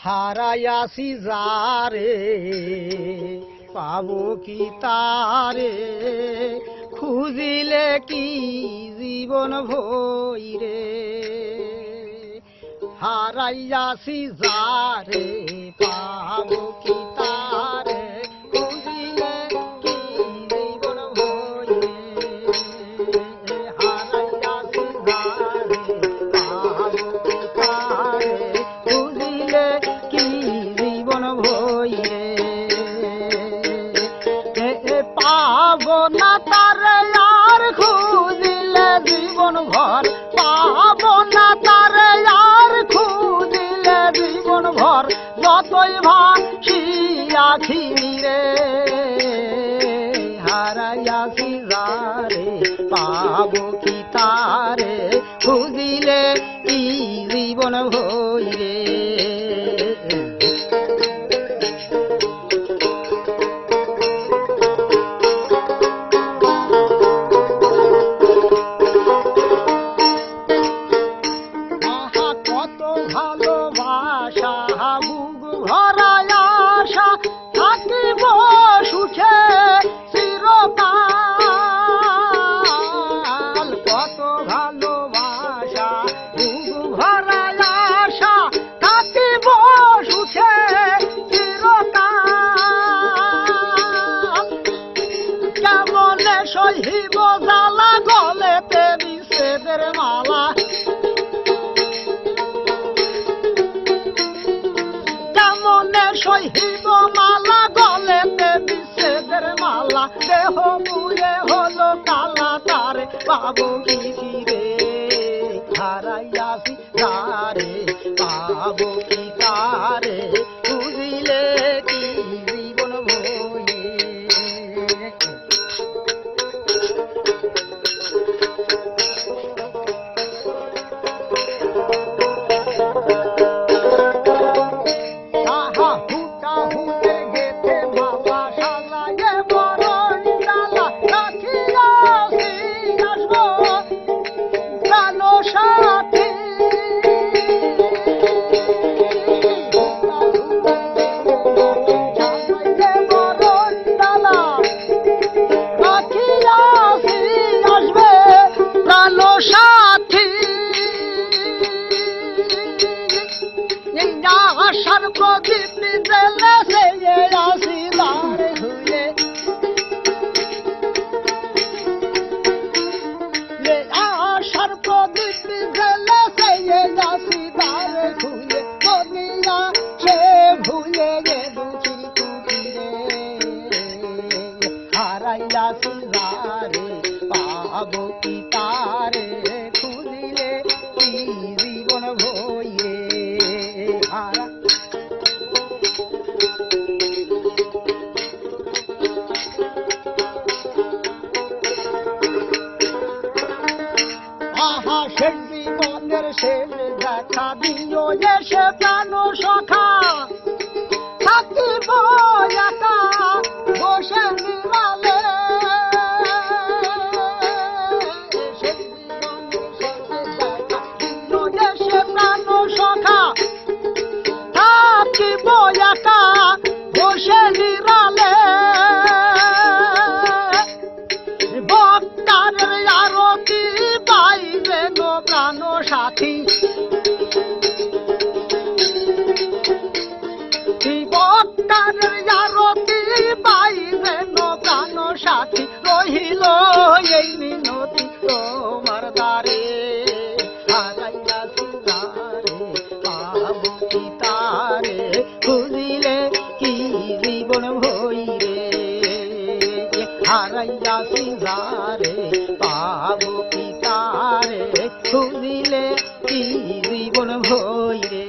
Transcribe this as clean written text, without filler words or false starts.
হারাইয়াছি যারে পাবো কি তারে, খুঁজিলে কি জীবন ভইরে। হারাইয়াছি যারে পাবো কি তারে, খুঁজিলে কি জীবন ভইরে। হারাইয়াছি যারে পাবো কি তারে, খুঁজিলে কি জীবন ভইরে। পাবো না তারে আর খুঁজিলে জীবন ভর, পাবো না তারে আর খুঁজিলে জীবন ভর। যতই ভাসি আছি রে, হারাইয়াছি যারে পাবো কি তারে, খুঁজিলে কি জীবন ভইরে। ভালোবাসা বুক ভরায় আশা, থাকিব সুখে চিরকাল। কত ভালোবাসা বুক ভরায় আশা, থাকিব সুখে চিরকাল। কেমনে সহিব জ্বালা গলেতে বিচ্ছেদের মালা, সহিব মালা গলেতে বিচ্ছেদের মালা। দেহ মুয়ে হলো কালা তারে পাবো কি ফিরে, হারাইয়াছি তারে পাবো কি তারে, খুঁজিলে কি জীবন ভইরে। আশার প্রদীপ জেলে সে আসি দ্বারে খুলে, আশার প্রদীপ জেলে সে আসি দ্বারে খুলে। দুনিয়া সে ভুলে গে দুঃখী কুটিরে, হারাইয়াছি যারে পাবো কি তারে, খুঁজিলে কি জীবন ভইরে। আহা শেষ জীবনের শেষ দেখা দিও এসে প্রাণ সখা, থাকিব একা বসে নিরালে। শেষ জীবনের শেষ দেখা দিও এসে প্রাণ সখা, থাকিব একা বসে নিরালে। বক্তারের আরতি পাইবে নো প্রাণ সাথী, বক্তারের আরতি পাইবে নো প্রাণ সাথী। রহিল এই মিনতি তোমার দ্বারে, হারাইয়াছি যারে পাবো কি তারে, খুঁজিলে কি জীবন ভইরে। হারাইয়াছি যারে পাবো কি তারে, খুঁজিলে কি জীবন ভইরে।